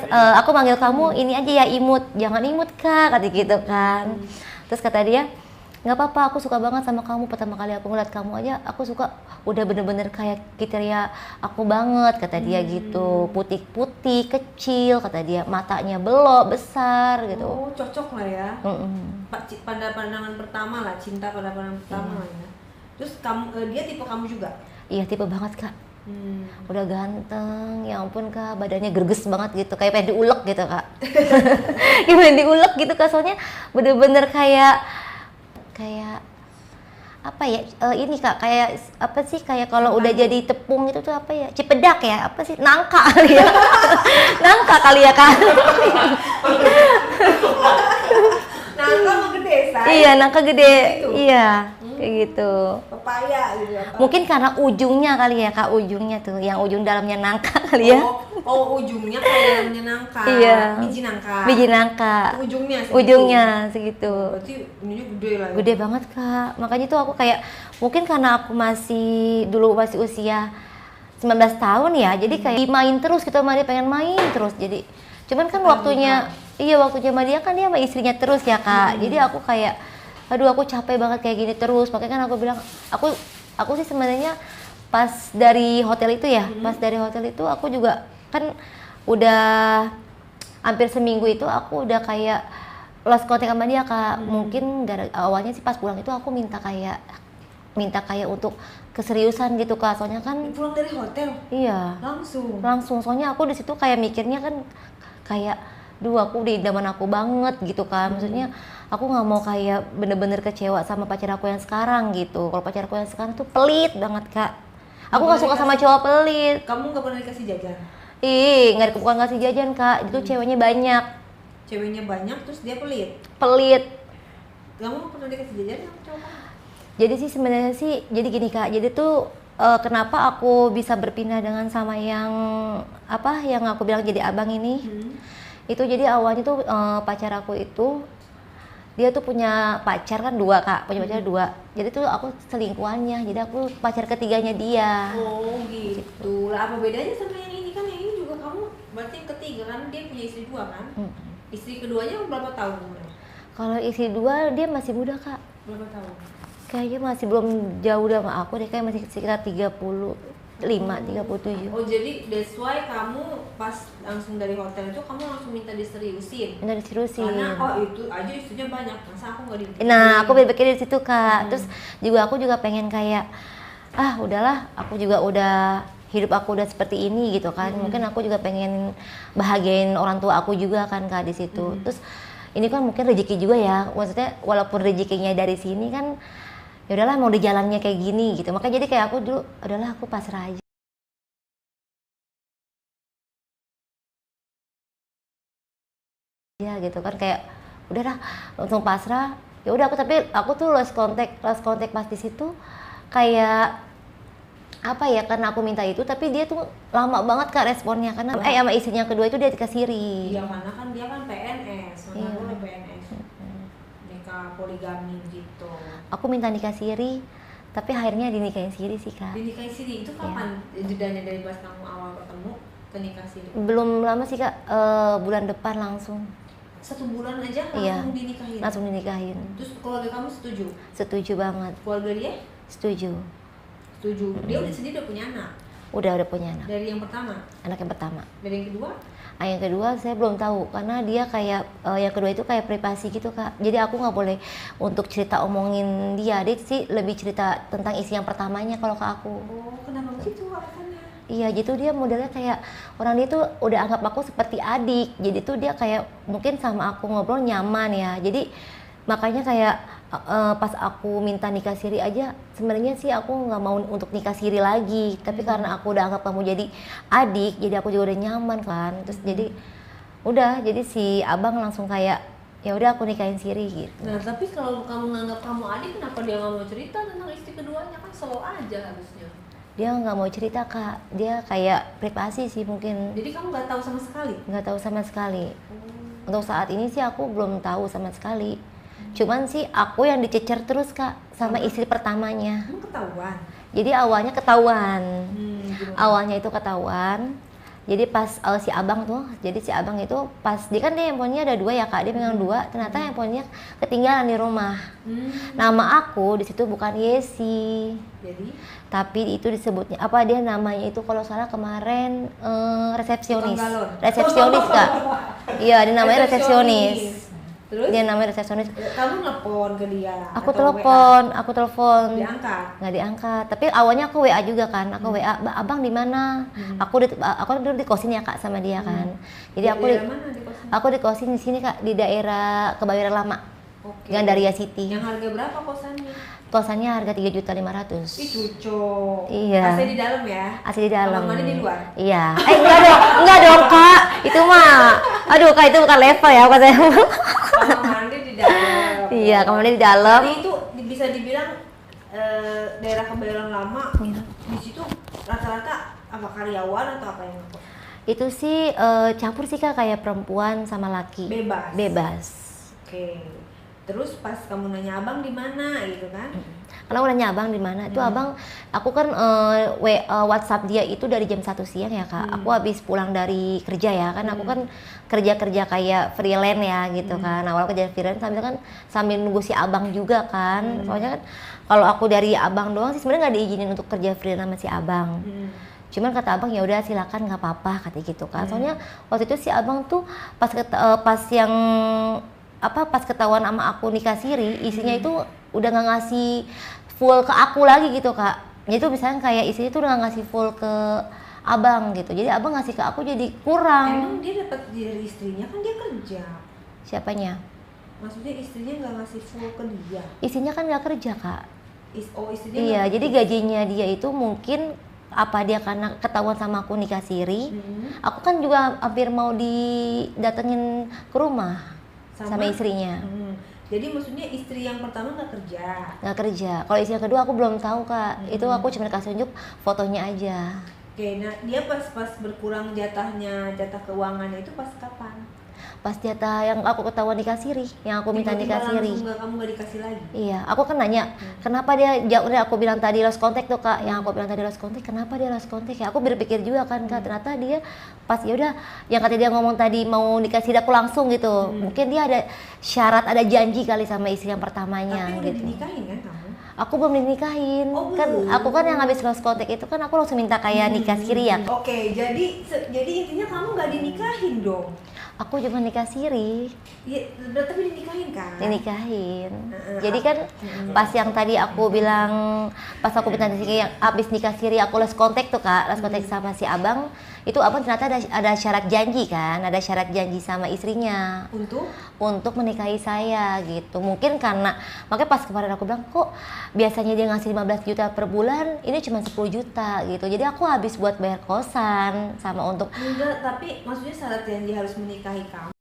aku manggil kamu ini aja ya Imut, jangan Imut Kak, kata gitu kan. Terus kata dia, nggak apa-apa, aku suka banget sama kamu, pertama kali aku ngeliat kamu aja aku suka, udah bener-bener kayak kriteria aku banget, kata dia gitu. Putih-putih, kecil, kata dia, matanya belok, besar gitu. Oh, cocok lah ya. Pada pandangan pertama lah, cinta pada pandangan pertama lah ya. Terus kamu, dia tipe kamu juga? Iya, tipe banget Kak. Udah ganteng, ya ampun Kak, badannya gerges banget gitu, kayak pengen diulek gitu Kak. Kayak pengen diulek gitu Kak, soalnya bener-bener kayak apa ya, ini Kak, kayak apa sih, kayak kalau udah jadi tepung itu tuh apa ya, cipedak ya, apa sih, nangka kali ya. Nangka kali ya Kak. Nangka mah gede, say. Iya, nangka gede gitu. Iya, kayak gitu. Pepaya gitu apa? Mungkin karena ujungnya kali ya Kak, ujungnya tuh, yang ujung dalamnya nangka kali ya. Oh, ujungnya kayak nangka. Iya. Biji nangka. Biji nangka. Ujungnya segitu. Ujungnya segitu. Berarti ininya gede lah ya. Gede banget Kak. Makanya tuh aku kayak, mungkin karena aku dulu masih usia 19 tahun ya, jadi kayak main terus gitu sama dia, pengen main terus. Jadi cuman kan waktunya sama dia kan dia sama istrinya terus ya Kak. Jadi aku kayak, aduh aku capek banget kayak gini terus. Makanya kan aku bilang, aku sih sebenarnya pas dari hotel itu ya, aku juga kan udah hampir seminggu itu aku udah kayak lost contact sama dia Kak. Mungkin awalnya sih pas pulang itu aku minta kayak untuk keseriusan gitu Kak. Soalnya kan pulang dari hotel? Iya. Langsung. Soalnya aku di situ kayak mikirnya kan kayak, aku di idaman aku banget gitu kan. Maksudnya aku nggak mau kayak bener-bener kecewa sama pacar aku yang sekarang gitu. Kalau pacar aku yang sekarang tuh pelit banget Kak. Aku nggak suka sama cowok pelit. Kamu nggak pernah dikasih jajan? Bukan ngasih jajan Kak. Itu ceweknya banyak. Ceweknya banyak terus dia pelit? Pelit. Kamu nggak pernah dikasih jajan sama cowok? Jadi sih sebenarnya sih, jadi gini Kak. Jadi tuh kenapa aku bisa berpindah dengan sama yang aku bilang jadi abang ini? Itu jadi awalnya tuh pacar aku itu dia tuh punya pacar kan 2 Kak, punya pacar 2. Jadi tuh aku selingkuhannya, jadi aku pacar ketiganya dia. Oh gitu. Lah apa bedanya sama yang ini? Kan yang ini juga kamu berarti yang ketiga kan, dia punya istri 2 kan? Istri keduanya berapa tahun umurnya? Kalau istri 2 dia masih muda Kak. Berapa tahun? Kayaknya masih belum jauh sama aku deh, kayak masih sekitar 35, 37. Oh jadi that's why kamu pas langsung dari hotel itu kamu langsung minta diseriusin? Minta diseriusin. Karena itu aja istrinya banyak, masa aku nggak diseriusin? Nah aku berpikir di situ Kak. Terus aku juga pengen kayak, udahlah, aku juga udah hidup aku udah seperti ini gitu kan. Mungkin aku juga pengen bahagiain orang tua aku juga kan Kak di situ. Terus ini kan mungkin rezeki juga ya, maksudnya walaupun rezekinya dari sini kan, ya udahlah mau di jalannya kayak gini gitu. Makanya jadi kayak aku dulu, udahlah aku pasrah aja. Ya gitu kan, kayak udahlah langsung pasrah. Ya udah aku tuh lost contact pas di situ kayak karena aku minta itu, tapi dia tuh lama banget Kak responnya, karena sama istrinya kedua itu dia dikasiri. Iya, karena kan dia kan PNS, mana boleh PNS. Nikah poligami gitu. Aku minta nikah siri, tapi akhirnya dinikahin siri sih Kak. Dinikahin siri itu kapan? Jedanya dari pas kamu awal ketemu ke nikah siri? Belum lama sih Kak, bulan depan langsung. 1 bulan aja langsung dinikahin? Langsung dinikahin. Terus keluarga kamu setuju? Setuju banget. Keluarga dia? Setuju. Dia sendiri udah punya anak? Udah punya anak. Dari yang pertama? Anak yang pertama. Dari yang kedua? Yang kedua saya belum tahu, karena dia kayak yang kedua itu kayak privasi gitu Kak. Jadi aku nggak boleh untuk cerita omongin dia sih lebih cerita tentang isi yang pertamanya kalau ke aku. Oh, kenapa begitu alasannya? Iya, gitu dia modelnya kayak orang dia tuh udah anggap aku seperti adik. Jadi tuh dia kayak mungkin sama aku ngobrol nyaman ya. Jadi makanya kayak pas aku minta nikah siri aja, sebenarnya sih aku nggak mau untuk nikah siri lagi, tapi karena aku udah anggap kamu jadi adik, jadi aku juga udah nyaman kan. Terus jadi si abang langsung kayak, ya udah aku nikahin siri gitu. Nah tapi kalau kamu nganggap kamu adik, kenapa dia nggak mau cerita tentang istri keduanya? Kan slow aja harusnya. Dia nggak mau cerita Kak, dia kayak privasi sih mungkin. Jadi kamu nggak tahu sama sekali? Nggak tahu sama sekali. Untuk saat ini sih aku belum tahu sama sekali. Cuman sih aku yang dicecer terus Kak sama istri pertamanya. Emang ketahuan? Jadi awalnya ketahuan. Awalnya itu ketahuan. Jadi pas si abang tuh, jadi si abang itu pas dia kan dia handphonenya ada 2 ya kak, dia pegang 2, ternyata handphonenya ketinggalan di rumah. Nama aku di situ bukan Yesi, Jadi tapi itu disebutnya apa dia namanya itu kalau salah kemarin resepsionis, tukang galon. resepsionis kak. Iya dia namanya resepsionis. Terus Dia namanya resepsionis. kamu nelpon ke dia? Aku atau aku telepon. WA? Diangkat. Nggak diangkat, tapi awalnya aku WA juga kan, aku WA, abang di mana? Aku dulu di kosin ya kak sama dia kan, jadi Daerah mana di kosan? aku di kosin di sini kak, di daerah Kebayoran Lama, Oke. Gandaria City. Yang harga berapa kosannya? Kosannya harga 3.500.000. Ih cucok. Iya. AC di dalam ya? Asli di dalam. Kamar mandi di luar? Iya. Enggak dong kak, itu mah, aduh kak itu bukan level ya katanya. Kamar mandi di dalam. Iya, kamar mandi di dalam. Jadi itu bisa dibilang daerah Kebayoran Lama. Iya. Di situ rata-rata apa karyawan atau apa yang ngekos? Itu sih campur sih kak, kayak perempuan sama laki. Bebas. Bebas. Oke. Terus pas kamu nanya abang di mana gitu kan? Karena udah abang di mana, itu abang, aku kan WhatsApp dia itu dari jam 1 siang ya kak. Aku habis pulang dari kerja ya, kan aku kan kerja kayak freelance ya gitu kan. Awal kerja freelance sambil nunggu si abang juga kan. Soalnya kan kalau aku dari abang doang sih sebenarnya nggak diizinin untuk kerja freelance sama si abang. Cuman kata abang ya udah silakan nggak apa-apa kata gitu kan. Soalnya waktu itu si abang tuh pas ketahuan sama aku nikah siri, isinya itu udah nggak ngasih full ke aku lagi gitu kak. Jadi tuh misalnya kayak isinya tuh udah nggak ngasih full ke abang gitu. Jadi abang ngasih ke aku jadi kurang. Emang dia dapat dari istrinya kan dia kerja. Siapanya? Maksudnya istrinya nggak ngasih full ke dia. Isinya kan nggak kerja kak. Istrinya Iya, nggak jadi gajinya dia itu mungkin apa dia karena ketahuan sama aku nikah siri. Aku kan juga hampir mau didatengin ke rumah sama istrinya. Jadi maksudnya istri yang pertama nggak kerja. Nggak kerja. Kalau istri yang kedua aku belum tahu kak. Itu aku cuma dikasih tunjuk fotonya aja. Oke, nah dia pas berkurang jatah keuangannya itu pas kapan? Pas jatah yang aku ketahuan nikah siri, yang aku minta nikah siri. Kamu nggak dikasih lagi? Iya, aku kan nanya, kenapa dia udah aku bilang tadi lost contact tuh kak, yang aku bilang tadi lost contact, kenapa dia lost contact ya? Aku berpikir juga kan kak, ternyata dia pas ya udah, yang kata dia ngomong tadi mau nikah siri aku langsung gitu, mungkin dia ada syarat, ada janji kali sama istri yang pertamanya. Tapi udah gitu. dinikahin kan kamu? Aku belum dinikahin, Oh, kan belum. aku kan yang habis lost contact itu kan aku langsung minta kayak nikah siri ya. Oke, jadi intinya kamu nggak dinikahin dong? Aku cuma nikah siri. Iya, tapi dinikahin kan? Dinikahin. Jadi kan pas yang tadi aku bilang, pas aku minta nikah yang abis nikah siri aku lost contact tuh kak, lost contact sama si abang, itu abang ternyata ada syarat janji kan, ada syarat janji sama istrinya untuk menikahi saya gitu. Mungkin karena makanya pas kemarin aku bilang kok biasanya dia ngasih 15 juta per bulan, ini cuma 10 juta gitu. Jadi aku habis buat bayar kosan sama untuk Enggak, tapi maksudnya syarat janji harus menikahi kamu